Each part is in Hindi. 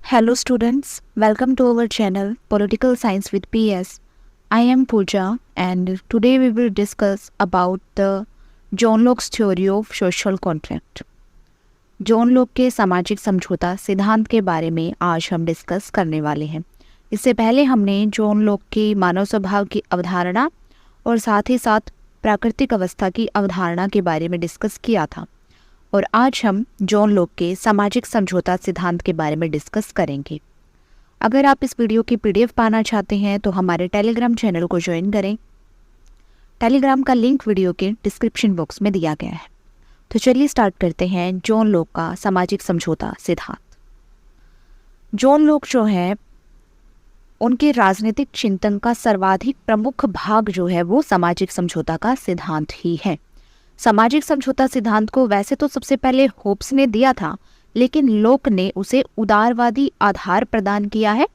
Hello students, welcome to our channel Political Science with PS. I am Pooja and today we will discuss about the John Locke's theory of social contract. John Locke के सामाजिक समझौता सिद्धांत के बारे में आज हम डिस्कस करने वाले हैं। इससे पहले हमने जॉन लॉक की मानव स्वभाव की अवधारणा और साथ ही साथ प्राकृतिक अवस्था की अवधारणा के बारे में डिस्कस किया था और आज हम जॉन लॉक के सामाजिक समझौता सिद्धांत के बारे में डिस्कस करेंगे। अगर आप इस वीडियो की पीडीएफ पाना चाहते हैं तो हमारे टेलीग्राम चैनल को ज्वाइन करें। टेलीग्राम का लिंक वीडियो के डिस्क्रिप्शन बॉक्स में दिया गया है। तो चलिए स्टार्ट करते हैं जॉन लॉक का सामाजिक समझौता सिद्धांत। जॉन लॉक जो है उनके राजनीतिक चिंतन का सर्वाधिक प्रमुख भाग जो है वो सामाजिक समझौता का सिद्धांत ही है। सामाजिक समझौता सिद्धांत को वैसे तो सबसे पहले होब्स ने दिया था, लेकिन लॉक ने उसे उदारवादी आधार प्रदान किया है।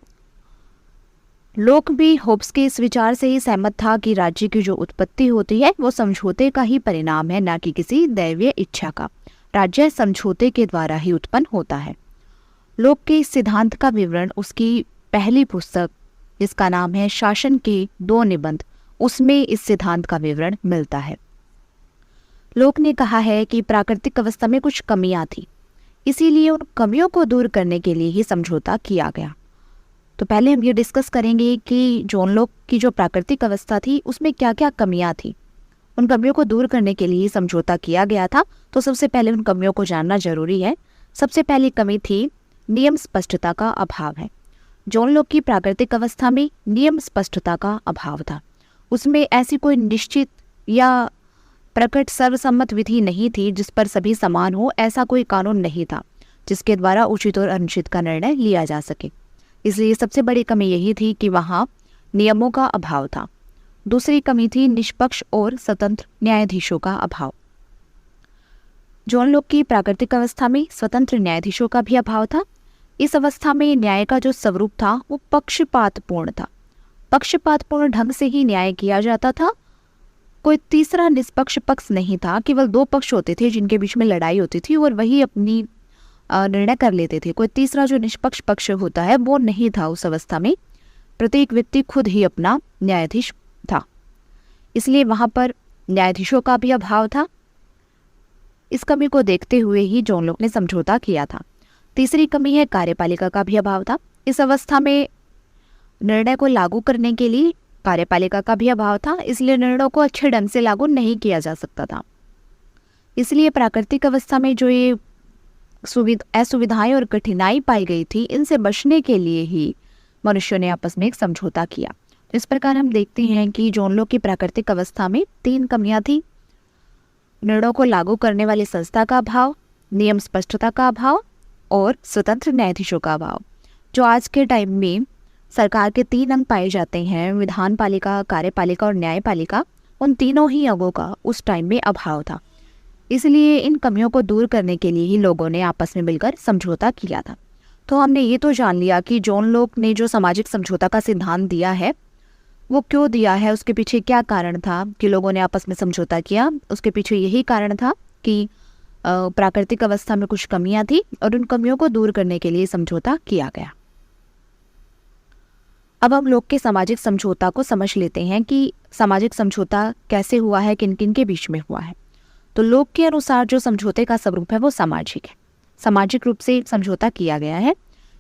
लॉक भी होब्स के इस विचार से ही सहमत था कि राज्य की जो उत्पत्ति होती है वो समझौते का ही परिणाम है, न कि किसी दैवीय इच्छा का। राज्य समझौते के द्वारा ही उत्पन्न होता है। लॉक के इस सिद्धांत का विवरण उसकी पहली पुस्तक, जिसका नाम है शासन के 2 निबंध, उसमें इस सिद्धांत का विवरण मिलता है। लॉक ने कहा है कि प्राकृतिक अवस्था में कुछ कमियां थी, इसीलिए उन कमियों को दूर करने के लिए ही समझौता किया गया। तो पहले हम ये डिस्कस करेंगे कि जॉन लॉक की जो प्राकृतिक अवस्था थी उसमें क्या क्या कमियां थी। उन कमियों को दूर करने के लिए समझौता किया गया था। तो सबसे पहले उन कमियों को जानना जरूरी है। सबसे पहली कमी थी नियम स्पष्टता का अभाव है। जॉन लॉक की प्राकृतिक अवस्था में नियम स्पष्टता का अभाव था। उसमें ऐसी कोई निश्चित या प्रकट सर्वसम्मत विधि नहीं थी जिस पर सभी समान हो। ऐसा कोई कानून नहीं था जिसके द्वारा उचित और अनुचित का निर्णय लिया जा सके। इसलिए सबसे बड़ी कमी यही थी कि वहाँ नियमों का अभाव था। दूसरी कमी थी निष्पक्ष और स्वतंत्र न्यायाधीशों का अभाव। जॉन लॉक की प्राकृतिक अवस्था में स्वतंत्र न्यायाधीशों का भी अभाव था। इस अवस्था में न्याय का जो स्वरूप था वो पक्षपातपूर्ण था। पक्षपातपूर्ण ढंग से ही न्याय किया जाता था। कोई तीसरा निष्पक्ष पक्ष नहीं था। केवल 2 पक्ष होते थे जिनके बीच में लड़ाई होती थी और वही अपनी निर्णय कर लेते थे। कोई तीसरा जो निष्पक्ष पक्ष होता है वो नहीं था उस अवस्था में। प्रत्येक व्यक्ति खुद ही अपना न्यायाधीश था, इसलिए वहां पर न्यायाधीशों का भी अभाव था। इस कमी को देखते हुए ही जॉन लॉक ने समझौता किया था। तीसरी कमी है कार्यपालिका का भी अभाव था। इस अवस्था में निर्णय को लागू करने के लिए कार्यपालिका का भी अभाव था, इसलिए निर्णयों को अच्छे ढंग से लागू नहीं किया जा सकता था। इसलिए प्राकृतिक अवस्था में जो ये असुविधाएं और कठिनाई पाई गई थी, इनसे बचने के लिए ही मनुष्यों ने आपस में एक समझौता किया। तो इस प्रकार हम देखते हैं कि जॉन लॉक की प्राकृतिक अवस्था में 3 कमियां थी। निर्णयों को लागू करने वाली संस्था का अभाव, नियम स्पष्टता का अभाव और स्वतंत्र न्यायाधीशों का अभाव। जो आज के टाइम में सरकार के 3 अंग पाए जाते हैं, विधान पालिका, कार्यपालिका और न्यायपालिका, उन तीनों ही अंगों का उस टाइम में अभाव था। इसलिए इन कमियों को दूर करने के लिए ही लोगों ने आपस में मिलकर समझौता किया था। तो हमने ये तो जान लिया कि जॉन लॉक ने जो सामाजिक समझौता का सिद्धांत दिया है वो क्यों दिया है, उसके पीछे क्या कारण था कि लोगों ने आपस में समझौता किया। उसके पीछे यही कारण था कि प्राकृतिक अवस्था में कुछ कमियां थी और उन कमियों को दूर करने के लिए समझौता किया गया। अब हम लॉक के सामाजिक समझौता को समझ लेते हैं कि सामाजिक समझौता कैसे हुआ है, किन किन के बीच में हुआ है। तो लॉक के अनुसार जो समझौते का स्वरूप है वो सामाजिक है। सामाजिक रूप से समझौता किया गया है।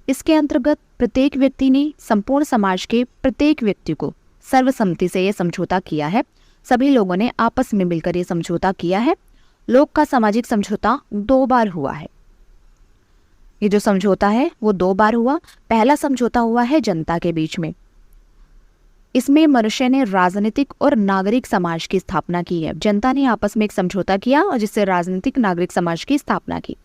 इसके अंतर्गत प्रत्येक व्यक्ति ने संपूर्ण समाज के प्रत्येक व्यक्ति को सर्वसम्मति से यह समझौता किया है। सभी लोगों ने आपस में मिलकर ये समझौता किया है। लॉक का सामाजिक समझौता 2 बार हुआ है। ये जो समझौता है वो 2 बार हुआ। पहला समझौता हुआ है जनता के बीच में। इसमें मनुष्य ने राजनीतिक और नागरिक समाज की स्थापना की है। जनता ने आपस में एक समझौता किया और जिससे राजनीतिक नागरिक समाज की स्थापना की।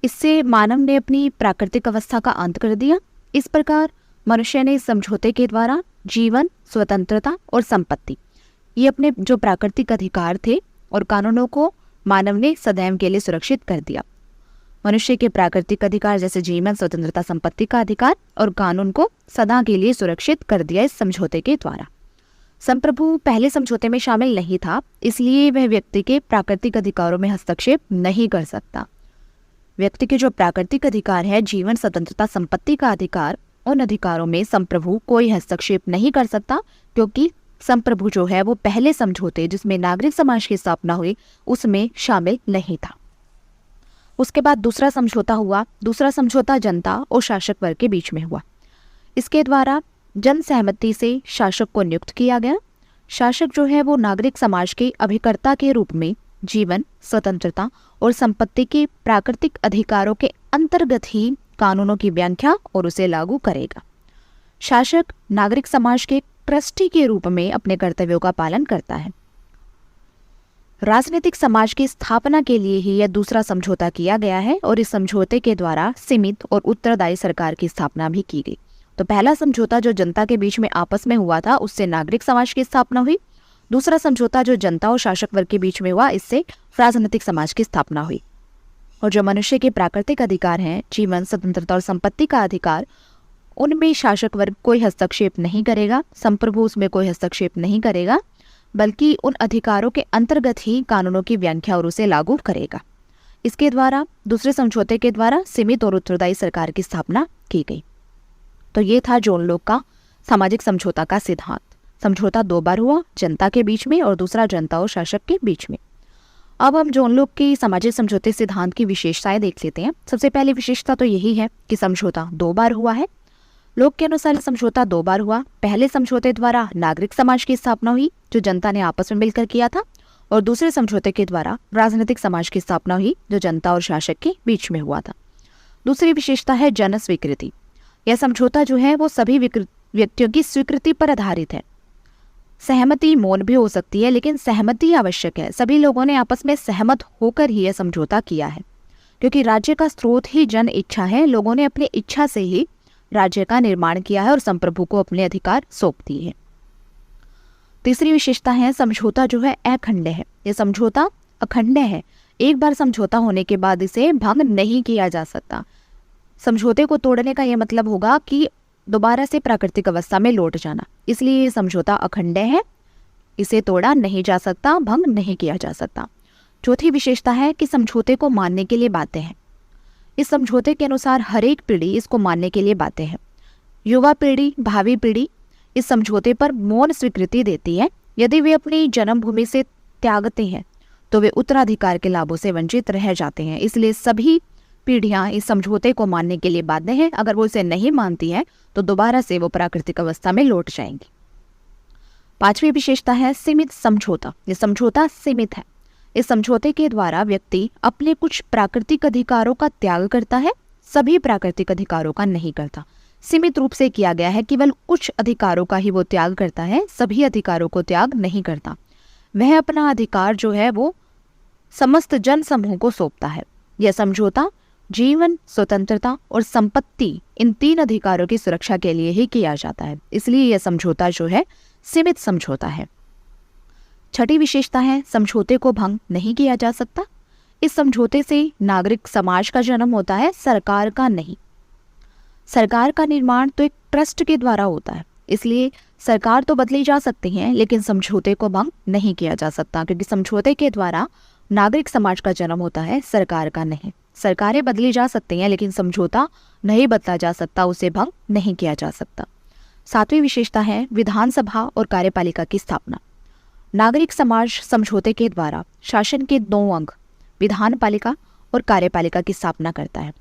इससे मानव ने अपनी प्राकृतिक अवस्था का अंत कर दिया। इस प्रकार मनुष्य ने इस समझौते के द्वारा जीवन, स्वतंत्रता और संपत्ति, ये अपने जो प्राकृतिक अधिकार थे और कानूनों को मानव ने सदैव के लिए सुरक्षित कर दिया। मनुष्य के प्राकृतिक अधिकार जैसे जीवन, स्वतंत्रता, संपत्ति का अधिकार और कानून को सदा के लिए सुरक्षित कर दिया इस समझौते के द्वारा। संप्रभु पहले समझौते में शामिल नहीं था, इसलिए वह व्यक्ति के प्राकृतिक अधिकारों में हस्तक्षेप नहीं कर सकता। व्यक्ति के जो प्राकृतिक अधिकार है, जीवन, स्वतंत्रता, संपत्ति का अधिकार, उन अधिकारों में संप्रभु कोई हस्तक्षेप नहीं कर सकता, क्योंकि संप्रभु जो है वो पहले समझौते जिसमें नागरिक समाज की स्थापना हुई उसमें शामिल नहीं था। उसके बाद दूसरा समझौता हुआ। दूसरा समझौता जनता और शासक वर्ग के बीच में हुआ। इसके द्वारा जन सहमति से शासक को नियुक्त किया गया। शासक जो है वो नागरिक समाज के अभिकर्ता के रूप में जीवन, स्वतंत्रता और संपत्ति के प्राकृतिक अधिकारों के अंतर्गत ही कानूनों की व्याख्या और उसे लागू करेगा। शासक नागरिक समाज के ट्रस्टी के रूप में अपने कर्तव्यों का पालन करता है। राजनीतिक समाज की स्थापना के लिए ही यह दूसरा समझौता किया गया है और इस समझौते के द्वारा सीमित और उत्तरदायी सरकार की स्थापना भी की गई। तो पहला समझौता जो जनता के बीच में आपस में हुआ था, उससे नागरिक समाज की स्थापना हुई। दूसरा समझौता जो जनता और शासक वर्ग के बीच में हुआ, इससे राजनीतिक समाज की स्थापना हुई। और जो मनुष्य के प्राकृतिक अधिकार हैं, जीवन, स्वतंत्रता और संपत्ति का अधिकार, उनमें शासक वर्ग कोई हस्तक्षेप नहीं करेगा, संप्रभु उसमें कोई हस्तक्षेप नहीं करेगा, बल्कि उन अधिकारों के अंतर्गत ही कानूनों की व्याख्या और उसे लागू करेगा। इसके द्वारा, दूसरे समझौते के द्वारा सीमित और उत्तरदायी सरकार की स्थापना की गई। तो ये था जॉन लॉक का सामाजिक समझौता का सिद्धांत। समझौता 2 बार हुआ, जनता के बीच में और दूसरा जनता और शासक के बीच में। अब हम जॉन लॉक की सामाजिक समझौते सिद्धांत की विशेषताएं देख लेते हैं। सबसे पहली विशेषता तो यही है कि समझौता 2 बार हुआ है। लॉक के अनुसार समझौता 2 बार हुआ। पहले समझौते द्वारा नागरिक समाज की स्थापना हुई, जो जनता ने आपस में मिलकर किया था, और दूसरे समझौते के द्वारा राजनीतिक समाज की स्थापना हुई, जो जनता और शासक के बीच में हुआ था। दूसरी विशेषता है जन स्वीकृति। यह समझौता जो है वो सभी व्यक्तियों की स्वीकृति पर आधारित है। सहमति मौन भी हो सकती है, लेकिन सहमति आवश्यक है। सभी लोगों ने आपस में सहमत होकर ही यह समझौता किया है, क्योंकि राज्य का स्रोत ही जन इच्छा है। लोगों ने अपनी इच्छा से ही राज्य का निर्माण किया है और संप्रभु को अपने अधिकार सौंप दिए हैं। तीसरी विशेषता है समझौता जो है अखंड है। यह समझौता अखंड है। एक बार समझौता होने के बाद इसे भंग नहीं किया जा सकता। समझौते को तोड़ने का यह मतलब होगा कि दोबारा से प्राकृतिक अवस्था में लौट जाना। इसलिए ये समझौता अखंड है, इसे तोड़ा नहीं जा सकता, भंग नहीं किया जा सकता। चौथी विशेषता है कि समझौते को मानने के लिए बाध्य है। इस समझौते के अनुसार हर एक पीढ़ी इसको मानने के लिए बाध्य है। युवा पीढ़ी, भावी पीढ़ी इस समझौते पर मौन स्वीकृति देती है। यदि वे अपनी जन्मभूमि से त्यागते हैं तो वे उत्तराधिकार के लाभों से वंचित रह जाते हैं। इसलिए सभी पीढ़ियां इस समझौते को मानने के लिए बाध्य हैं। अगर वो इसे नहीं मानती हैं तो दोबारा से वो प्राकृतिक अवस्था में लौट जाएंगी। पांचवी विशेषता है सीमित समझौता। ये समझौता सीमित है। इस समझौते के द्वारा व्यक्ति अपने कुछ प्राकृतिक अधिकारों का त्याग करता है, सभी प्राकृतिक अधिकारों का नहीं करता। सीमित रूप से किया गया है, केवल कुछ अधिकारों का ही वो त्याग करता है, सभी अधिकारों को त्याग नहीं करता। वह अपना अधिकार जो है वो समस्त जन समूह को सौंपता है। यह समझौता जीवन, स्वतंत्रता और संपत्ति, इन 3 अधिकारों की सुरक्षा के लिए ही किया जाता है। इसलिए यह समझौता जो है सीमित समझौता है। छठी विशेषता है समझौते को भंग नहीं किया जा सकता। इस समझौते से नागरिक समाज का जन्म होता है, सरकार का नहीं। सरकार का निर्माण तो एक ट्रस्ट के द्वारा होता है, इसलिए सरकार तो बदली जा सकती है, लेकिन समझौते को भंग नहीं किया जा सकता, क्योंकि समझौते के द्वारा नागरिक समाज का जन्म होता है, सरकार का नहीं। सरकारें बदली जा सकती हैं, लेकिन समझौता नहीं बदला जा सकता, उसे भंग नहीं किया जा सकता। 7वीं विशेषता है विधानसभा और कार्यपालिका की स्थापना। नागरिक समाज समझौते के द्वारा शासन के 2 अंग विधानपालिका और कार्यपालिका की स्थापना करता है।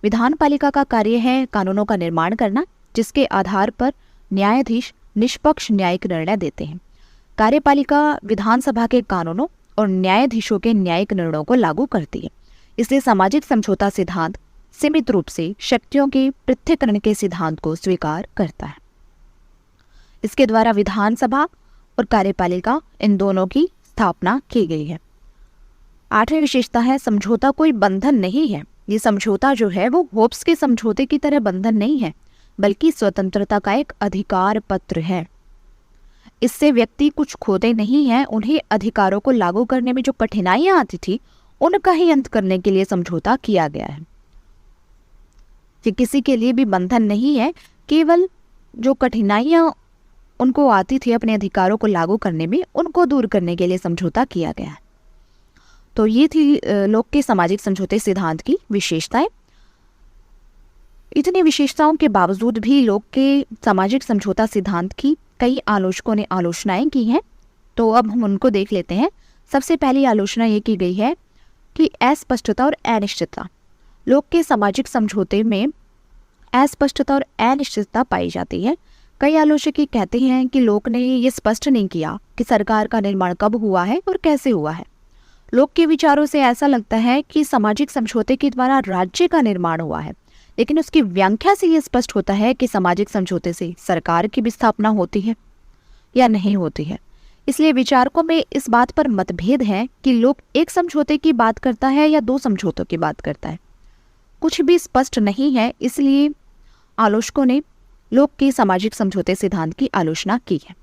विधानपालिका का कार्य है कानूनों का निर्माण करना, जिसके आधार पर न्यायाधीश निष्पक्ष न्यायिक निर्णय देते हैं। कार्यपालिका विधानसभा के कानूनों और न्यायाधीशों के न्यायिक निर्णयों को लागू करती है। इसलिए सामाजिक समझौता सिद्धांत सीमित रूप से शक्तियों के पृथक्करण के सिद्धांत को स्वीकार करता है। इसके द्वारा विधानसभा और कार्यपालिका, इन दोनों की स्थापना की गई है। 8वीं विशेषता है समझौता कोई बंधन नहीं है। ये समझौता जो है वो होप्स के समझौते की तरह बंधन नहीं है, बल्कि स्वतंत्रता का एक अधिकार पत्र है। इससे व्यक्ति कुछ खोते नहीं है। उन्हें अधिकारों को लागू करने में जो कठिनाइयां आती थी, उनका ही अंत करने के लिए समझौता किया गया है। ये किसी के लिए भी बंधन नहीं है, केवल जो कठिनाइयां उनको आती थी अपने अधिकारों को लागू करने में, उनको दूर करने के लिए समझौता किया गया है। तो ये थी लोक के सामाजिक समझौते सिद्धांत की विशेषताएं। इतनी विशेषताओं के बावजूद भी लोक के सामाजिक समझौता सिद्धांत की कई आलोचकों ने आलोचनाएं की हैं। तो अब हम उनको देख लेते हैं। सबसे पहली आलोचना ये की गई है कि अस्पष्टता और अनिश्चितता। लोक के सामाजिक समझौते में अस्पष्टता और अनिश्चितता पाई जाती है। कई आलोचक ये कहते हैं कि लोक ने ये स्पष्ट नहीं किया कि सरकार का निर्माण कब हुआ है और कैसे हुआ है। लोक के विचारों से ऐसा लगता है कि सामाजिक समझौते के द्वारा राज्य का निर्माण हुआ है, लेकिन उसकी व्याख्या से ये स्पष्ट होता है कि सामाजिक समझौते से सरकार की भी स्थापना होती है या नहीं होती है। इसलिए विचारकों में इस बात पर मतभेद है कि लोक एक समझौते की बात करता है या दो समझौतों की बात करता है। कुछ भी स्पष्ट नहीं है, इसलिए आलोचकों ने लोक के सामाजिक समझौते सिद्धांत की आलोचना की है।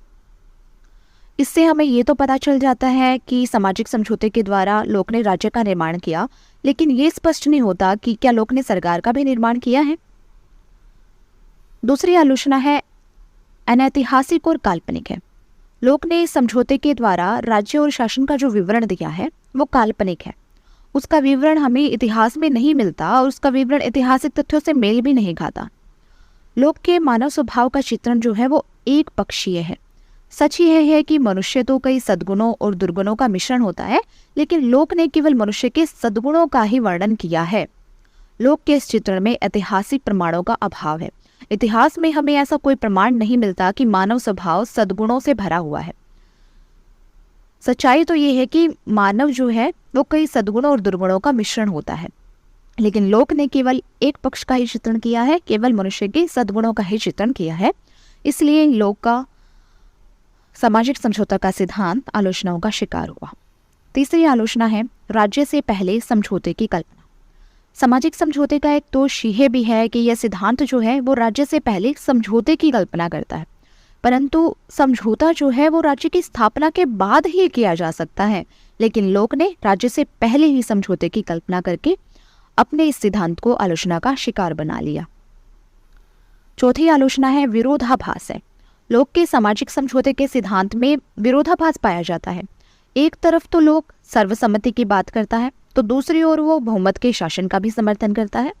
इससे हमें ये तो पता चल जाता है कि सामाजिक समझौते के द्वारा लोक ने राज्य का निर्माण किया, लेकिन ये स्पष्ट नहीं होता कि क्या लोक ने सरकार का भी निर्माण किया है। दूसरी आलोचना है अनैतिहासिक और काल्पनिक है। लोक ने इस समझौते के द्वारा राज्य और शासन का जो विवरण दिया है वो काल्पनिक है। उसका विवरण हमें इतिहास में नहीं मिलता और उसका विवरण ऐतिहासिक तथ्यों से मेल भी नहीं खाता। लोक के मानव स्वभाव का चित्रण जो है वो एक पक्षीय है। सच यह है कि मनुष्य तो कई सद्गुणों और दुर्गुणों का मिश्रण होता है, लेकिन लोक ने केवल मनुष्य के सद्गुणों का ही वर्णन किया है। लोक के इस चित्रण में ऐतिहासिक प्रमाणों का अभाव है। इतिहास में हमें ऐसा कोई प्रमाण नहीं मिलता कि मानव स्वभाव सद्गुणों से भरा हुआ है। सच्चाई तो ये है कि मानव जो है वो कई सद्गुणों और दुर्गुणों का मिश्रण होता है, लेकिन लोक ने केवल एक पक्ष का ही चित्रण किया है, केवल मनुष्य के सद्गुणों का ही चित्रण किया है। इसलिए लोक का सामाजिक समझौता का सिद्धांत आलोचनाओं का शिकार हुआ। तीसरी आलोचना है राज्य से पहले समझौते की कल्पना। सामाजिक समझौते का एक दोष यह भी है कि यह सिद्धांत जो है वो राज्य से पहले समझौते की कल्पना करता है, परंतु समझौता जो है वो राज्य की स्थापना के बाद ही किया जा सकता है, लेकिन लोक ने राज्य से पहले ही समझौते की कल्पना करके अपने इस सिद्धांत को आलोचना का शिकार बना लिया। चौथी आलोचना है विरोधाभास है। लोक के सामाजिक समझौते के सिद्धांत में विरोधाभास पाया जाता है। एक तरफ तो लोक सर्वसम्मति की बात करता है, तो दूसरी ओर वो बहुमत के शासन का भी समर्थन करता है।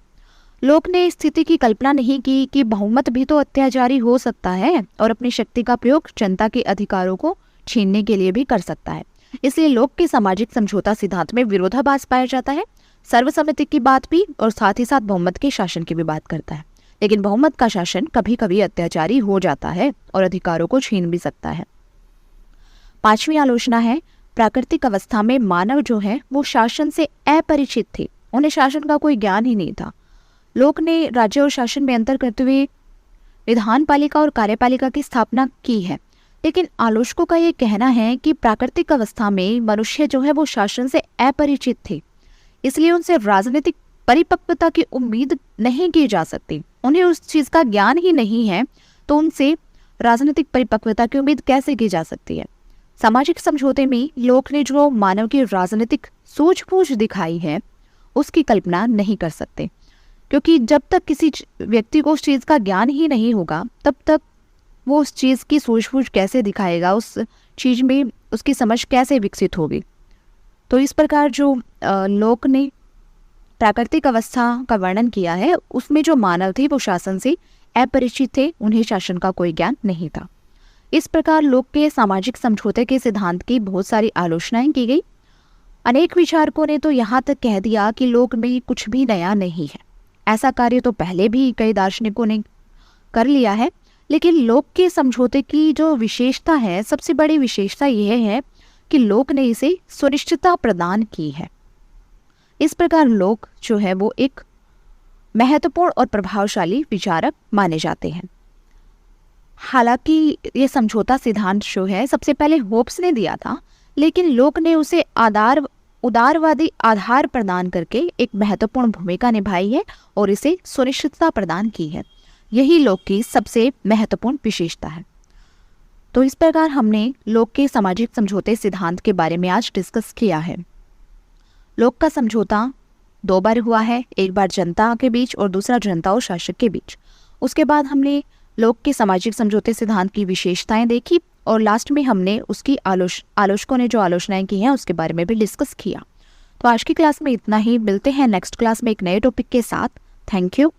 लोक ने इस स्थिति की कल्पना नहीं की कि बहुमत भी तो अत्याचारी हो सकता है और अपनी शक्ति का प्रयोग जनता के अधिकारों को छीनने के लिए भी कर सकता है। इसलिए लोक के सामाजिक समझौता सिद्धांत में विरोधाभास पाया जाता है। सर्वसम्मति की बात भी और साथ ही साथ बहुमत के शासन की भी बात करता है, लेकिन बहुमत का शासन कभी कभी अत्याचारी हो जाता है और अधिकारों को छीन भी सकता है। पांचवी आलोचना है प्राकृतिक अवस्था में मानव जो है वो शासन से अपरिचित थे, उन्हें शासन का कोई ज्ञान ही नहीं था। लोक ने राज्य और शासन में अंतर करते हुए विधान पालिका और कार्यपालिका की स्थापना की है, लेकिन आलोचकों का ये कहना है कि प्राकृतिक अवस्था में मनुष्य जो है वो शासन से अपरिचित थे, इसलिए उनसे राजनीतिक परिपक्वता की उम्मीद नहीं की जा सकती। उन्हें उस चीज का ज्ञान ही नहीं है, तो उनसे राजनीतिक परिपक्वता की उम्मीद कैसे की जा सकती है। सामाजिक समझौते में लोक ने जो मानव की राजनीतिक सूझबूझ दिखाई है उसकी कल्पना नहीं कर सकते, क्योंकि जब तक किसी व्यक्ति को उस चीज का ज्ञान ही नहीं होगा तब तक वो उस चीज की सूझबूझ कैसे दिखाएगा, उस चीज में उसकी समझ कैसे विकसित होगी। तो इस प्रकार जो लोक ने प्राकृतिक अवस्था का वर्णन किया है उसमें जो मानव थे वो शासन से अपरिचित थे, उन्हें शासन का कोई ज्ञान नहीं था। इस प्रकार लोक के सामाजिक समझौते के सिद्धांत की बहुत सारी आलोचनाएं की गई। अनेक विचारकों ने तो यहाँ तक कह दिया कि लोक में कुछ भी नया नहीं है। ऐसा कार्य तो पहले भी कई दार्शनिकों ने कर लिया है, लेकिन लोक के समझौते की जो विशेषता है, सबसे बड़ी विशेषता यह है कि लोक ने इसे सुनिश्चितता प्रदान की है। इस प्रकार लोक जो है वो एक महत्वपूर्ण और प्रभावशाली विचारक माने जाते हैं। हालांकि ये समझौता सिद्धांत जो है सबसे पहले होब्स ने दिया था, लेकिन लोक ने उसे उदारवादी आधार प्रदान करके एक महत्वपूर्ण भूमिका निभाई है और इसे सुनिश्चितता प्रदान की है। यही लोक की सबसे महत्वपूर्ण विशेषता है। तो इस प्रकार हमने लोक के सामाजिक समझौते सिद्धांत के बारे में आज डिस्कस किया है। लोक का समझौता 2 बार हुआ है, एक बार जनता के बीच और दूसरा जनता और शासक के बीच। उसके बाद हमने लोक के सामाजिक समझौते सिद्धांत की विशेषताएं देखी और लास्ट में हमने उसकी आलोचकों ने जो आलोचनाएं की हैं उसके बारे में भी डिस्कस किया। तो आज की क्लास में इतना ही, मिलते हैं नेक्स्ट क्लास में एक नए टॉपिक के साथ। Thank you.